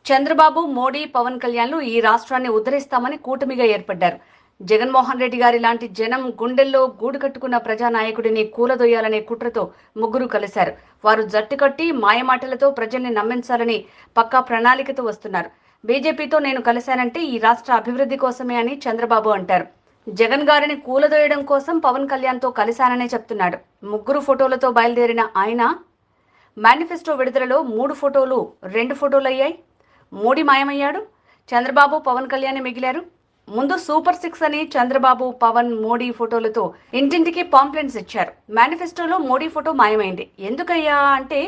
చంద్రబాబు, మోడీ, పవన్ కళ్యాణ్లు ఈ రాష్ట్రాన్ని ఉద్ధరిస్తామని కూటమిగా ఏర్పడ్డారు. జగన్మోహన్ రెడ్డి గారి లాంటి జనం గుండెల్లో గూడు కట్టుకున్న ప్రజానాయకుడిని కూలదొయ్యాలనే కుట్రతో ముగ్గురు కలిశారు. వారు జట్టు కట్టి మాయమాటలతో ప్రజల్ని నమ్మించాలని పక్కా ప్రణాళికతో వస్తున్నారు. బీజేపీతో నేను కలిశానంటే ఈ రాష్ట్ర అభివృద్ధి కోసమే అని చంద్రబాబు అంటారు. జగన్ గారిని కూలదోయడం కోసం పవన్ కళ్యాణ్తో కలిశాననే చెప్తున్నాడు. ముగ్గురు ఫోటోలతో బయలుదేరిన ఆయన మేనిఫెస్టో విడుదలలో 3 ఫోటోలు 2 ఫోటోలు అయ్యాయి. మోడీ మాయమయ్యాడు, చంద్రబాబు, పవన్ కళ్యాణ్ మిగిలారు. ముందు సూపర్ 6 అని చంద్రబాబు, పవన్, మోడీ ఫోటోలతో ఇంటింటికి పాంప్లెంట్స్ ఇచ్చారు. మేనిఫెస్టోలో మోడీ ఫోటో మాయమైంది. ఎందుకయ్యా అంటే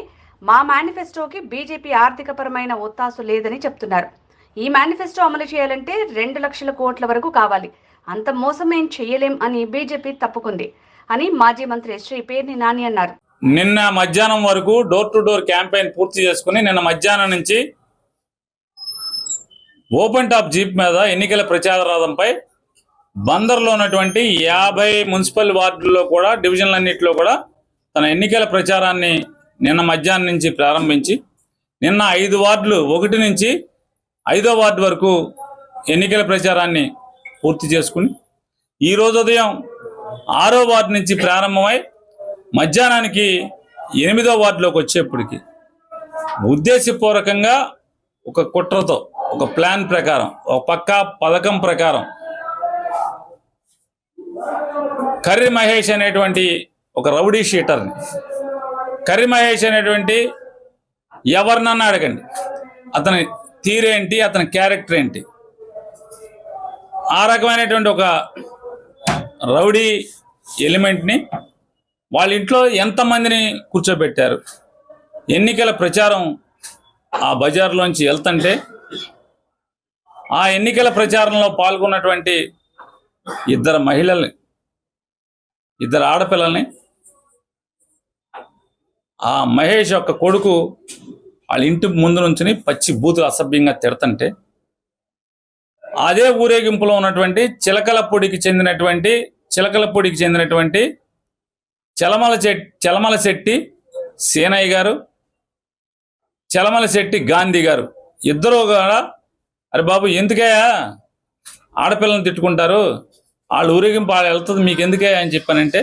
మా మేనిఫెస్టోకి బీజేపీ ఆర్థికపరమైన ఒత్తాసు లేదని చెప్తున్నారు. ఈ మేనిఫెస్టో అమలు చేయాలంటే 2 లక్షల కోట్ల వరకు కావాలి. అంత మోసం ఏం చెయ్యలేం అని బీజేపీ తప్పుకుంది అని మాజీ మంత్రి శ్రీ పేర్ని నాని అన్నారు. నిన్న మధ్యాహ్నం వరకు డోర్ టు డోర్ క్యాంపెయిన్ పూర్తి చేసుకుని నిన్న మధ్యాహ్నం నుంచి ఓపెన్ టాప్ జీప్ మీద ఎన్నికల ప్రచారార్థంపై బందర్లో ఉన్నటువంటి 50 మున్సిపల్ వార్డుల్లో కూడా డివిజన్లన్నింటిలో కూడా తన ఎన్నికల ప్రచారాన్ని నిన్న మధ్యాహ్నం నుంచి ప్రారంభించి నిన్న 5 వార్డులు 1 నుంచి 5వ వార్డు వరకు ఎన్నికల ప్రచారాన్ని పూర్తి చేసుకుని ఈరోజు ఉదయం 6వ వార్డు నుంచి ప్రారంభమై మధ్యాహ్నానికి 8వ వార్డులోకి వచ్చేప్పటికి ఉద్దేశపూర్వకంగా ఒక కుట్రతో ఒక ప్లాన్ ప్రకారం ఒక పక్కా పథకం ప్రకారం కర్రి మహేష్ అనేటువంటి ఒక రౌడీ షీటర్ని కర్రి మహేష్ అనేటువంటి ఎవరినన్నా అడగండి అతని తీరేంటి అతని క్యారెక్టర్ ఏంటి ఆ రకమైనటువంటి ఒక రౌడీ ఎలిమెంట్ని వాళ్ళ ఇంట్లో ఎంతమందిని కూర్చోబెట్టారు ఎన్నికల ప్రచారం ఆ బజార్లోంచి వెళ్తుంటే ఆ ఎన్నికల ప్రచారంలో పాల్గొన్నటువంటి 2 మహిళల్ని 2 ఆడపిల్లల్ని ఆ మహేష్ యొక్క కొడుకు వాళ్ళ ఇంటి ముందు నుంచి పచ్చి బూతులు అసభ్యంగా తిడుతుంటే అదే ఊరేగింపులో ఉన్నటువంటి చిలకలపూడికి చెందినటువంటి చలమల శెట్టి సేనయ్య గారు చలమల శెట్టి గాంధీ గారు ఇద్దరు కూడా అరే బాబు ఎందుకయ్యా ఆడపిల్లని తిట్టుకుంటారు వాళ్ళు ఊరేగింపు వాళ్ళు వెళ్తుంది మీకు ఎందుకయ్యా అని చెప్పానంటే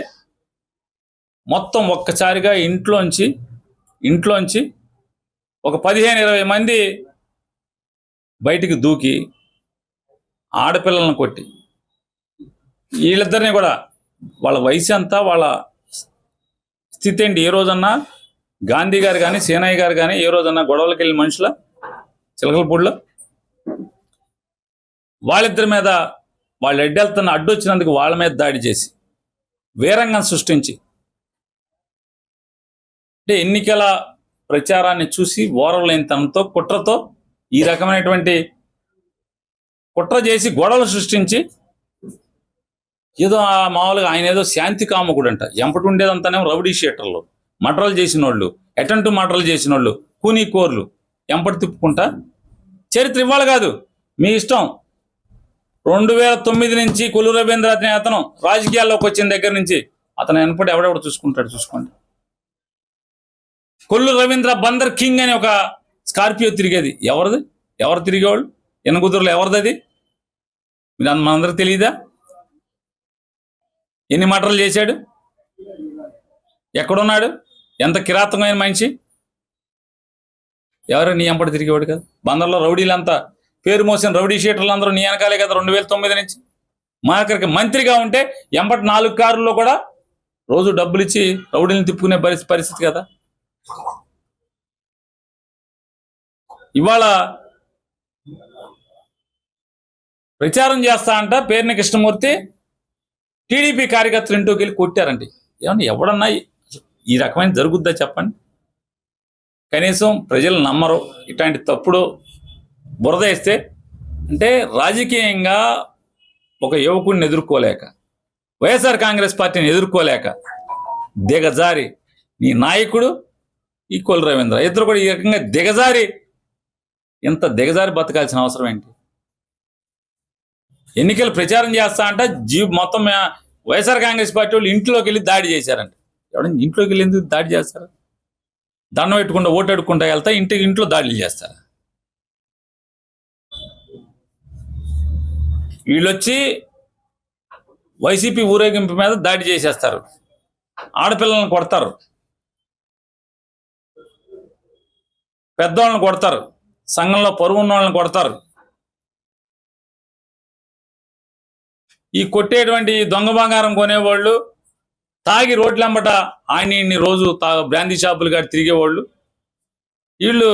మొత్తం ఒక్కసారిగా ఇంట్లోంచి ఒక 15-20 మంది బయటికి దూకి ఆడపిల్లలను కొట్టి వీళ్ళిద్దరిని కూడా వాళ్ళ వయసు అంతా వాళ్ళ స్థితి ఏంటి ఏ రోజన్నా గాంధీ గారు కానీ సేనయ్య గారు కానీ ఏ రోజన్నా గొడవలకి వెళ్ళిన మనుషుల చిలకలపూడిలో వాళ్ళిద్దరి మీద వాళ్ళు అడ్డెళ్తున్న అడ్డొచ్చినందుకు వాళ్ళ మీద దాడి చేసి వీరంగం సృష్టించి అంటే ఎన్నికల ప్రచారాన్ని చూసి ఓరవలేనితనంతో కుట్రతో ఈ రకమైనటువంటి కుట్ర చేసి గొడవలు సృష్టించి ఏదో మామూలుగా ఆయన ఏదో శాంతి కాముకుడు అంట ఎంపటి ఉండేదంతానేమో రౌడీ షీటర్లు మర్డర్లు చేసిన వాళ్ళు అటెంప్ట్ మర్డర్లు చేసిన వాళ్ళు కూనీ కోర్లు ఎంపటి తిప్పుకుంటా చరిత్ర ఇవ్వాలి కాదు మీ ఇష్టం 2009 నుంచి కొల్లు రవీంద్ర అనే అతను రాజకీయాల్లోకి వచ్చిన దగ్గర నుంచి అతను వెనపడి ఎవడెవడు చూసుకోండి కొల్లు రవీంద్ర బందర్ కింగ్ అనే ఒక స్కార్పియో తిరిగేది ఎవరు తిరిగేవాళ్ళు ఎనగుదురులో ఎవరిది అది మీరు మనందరికి తెలియదా ఎన్ని మర్డర్లు చేశాడు ఎక్కడున్నాడు ఎంత కిరాతకమైన మనిషి ఎవరు నీ ఎంపటి తిరిగేవాడు కదా బందర్లో రౌడీలంతా పేరు మోసిన రౌడీ షీటర్లు అందరూ నీ వెనకాలే కదా 2009 నుంచి మా అక్కడికి మంత్రిగా ఉంటే ఎంపటి 4 కారుల్లో కూడా రోజు డబ్బులు ఇచ్చి రౌడీలను తిప్పుకునే పరిస్థితి కదా ఇవాళ ప్రచారం చేస్తా అంట పేర్ని కృష్ణమూర్తి టీడీపీ కార్యకర్తలు ఇంట్లోకి వెళ్ళి కొట్టారండి ఏమన్నా ఎవడన్నా ఈ రకమైన జరుగుద్దా చెప్పండి కనీసం ప్రజలు నమ్మరు ఇట్లాంటి తప్పుడు బురద వేస్తే అంటే రాజకీయంగా ఒక యువకుడిని ఎదుర్కోలేక వైఎస్ఆర్ కాంగ్రెస్ పార్టీని ఎదుర్కోలేక దిగజారి నీ నాయకుడు ఈ కొల్లు రవీంద్ర ఇద్దరు కూడా ఈ రకంగా దిగజారి ఇంత దిగజారి బతకాల్సిన అవసరం ఏంటి ఎన్నికలు ప్రచారం చేస్తా అంట మొత్తం వైఎస్ఆర్ కాంగ్రెస్ పార్టీ వాళ్ళు ఇంట్లోకి వెళ్ళి దాడి చేశారంట ఎవడన్నా ఇంట్లోకి వెళ్ళి ఎందుకు దాడి చేస్తారు దండం పెట్టుకుంటా ఓటు అడుక్కుంటా వెళ్తా ఇంట్లో దాడులు చేస్తారు వీళ్ళొచ్చి వైసీపీ ఊరేగింపు మీద దాడి చేసేస్తారు, ఆడపిల్లలను కొడతారు, పెద్దవాళ్ళని కొడతారు, సంఘంలో పరువు ఉన్న వాళ్ళని కొడతారు. ఈ కొట్టేటువంటి దొంగ బంగారం కొనేవాళ్ళు, తాగి రోడ్లంబట ఆయన రోజు బ్రాందీ షాపులు కాడి తిరిగేవాళ్ళు, వీళ్ళు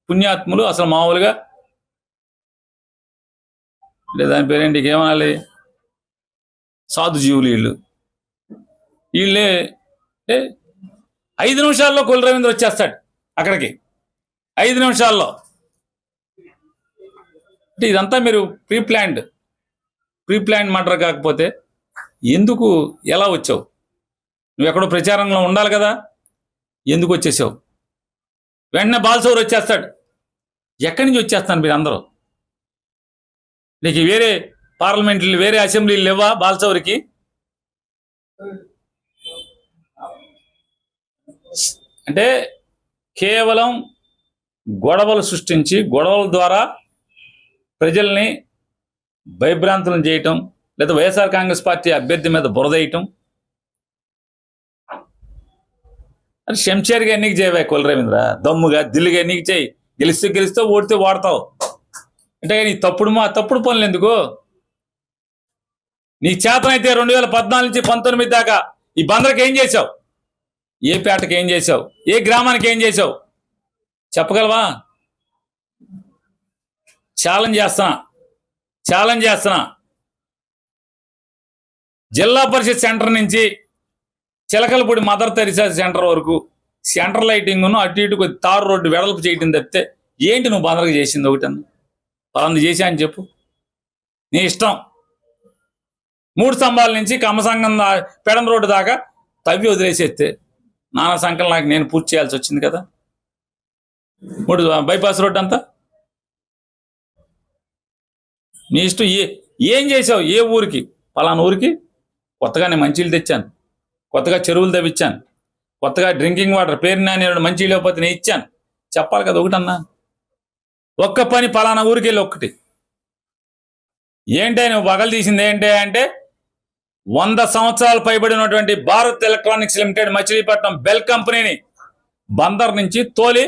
పుణ్యాత్ములు అసలు మామూలుగా. దాని పేరేంటి, ఏమనాలి, సాధు జీవులు వీళ్ళే. 5 నిమిషాల్లో కొల్లు రవీంద్ర వచ్చేస్తాడు అక్కడికి, 5 నిమిషాల్లో. అంటే ఇదంతా మీరు ప్రీ ప్లాన్డ్ మర్డర్ కాకపోతే ఎందుకు, ఎలా వచ్చావు? నువ్వు ఎక్కడో ప్రచారంలో ఉండాలి కదా, ఎందుకు వచ్చేసావు? వెంటనే బాలసౌర్ వచ్చేస్తాడు. ఎక్కడి నుంచి వచ్చేస్తాను మీరు అందరూ? నీకు వేరే పార్లమెంట్లు, వేరే అసెంబ్లీలు లేవా బాలసౌరికి? అంటే కేవలం గొడవలు సృష్టించి, గొడవల ద్వారా ప్రజల్ని భయభ్రాంతులను చేయటం, లేదా వైఎస్ఆర్ కాంగ్రెస్ పార్టీ అభ్యర్థి మీద బురదేయటం. అది శంషేర్గా ఎన్నిక చేయవా కొల్లు రవీంద్ర? దమ్ముగా దిల్లుగా ఎన్నిక చేయి. గెలిస్తే ఓడితే వాడతావు. అంటే నీ తప్పుడు పనులు ఎందుకు? నీ చేతనైతే 2014 నుంచి 19 దాకా ఈ బందరికి ఏం చేసావు? ఏ పేటకి ఏం చేసావు? ఏ గ్రామానికి ఏం చేసావు? చెప్పగలవా? ఛాలెంజ్ చేస్తున్నా. జిల్లా పరిషత్ సెంటర్ నుంచి చిలకలపూడి మదర్ తెరిసా సెంటర్ వరకు సెంటర్ లైటింగ్ను అటు ఇటు కొద్ది తారు రోడ్డు వెడల్పు చేయటం తప్పితే ఏంటి నువ్వు బందరకు చేసింది? ఒకటన్నా పలాంది చేశా అని చెప్పు. నీ ఇష్టం. 3 స్తంభాల నుంచి కమ్మసంగం పెడన రోడ్డు దాకా తవ్వి వదిలేసేస్తే నానా సంఖ్యలు నాకు నేను పూర్తి చేయాల్సి వచ్చింది కదా. 3 బైపాస్ రోడ్డు అంతా నీ ఇష్టం. ఏం చేసావు? ఏ ఊరికి? పలానా ఊరికి కొత్తగా నేను మంచినీళ్ళు తెచ్చాను, కొత్తగా చెరువులు తవ్వించాను, కొత్తగా డ్రింకింగ్ వాటర్ పేరు నాని మంచి లేకపోతే నేను ఇచ్చాను చెప్పాలి కదా. ఒకటన్నా ఒక్క పని పలానా ఊరికి వెళ్ళి ఒక్కటి. ఏంటే నువ్వు పగలు తీసింది ఏంటి అంటే 100 సంవత్సరాలు పైబడినటువంటి Bharat electronics limited Machilipatnam BEL కంపెనీని బందర్ నుంచి తోలి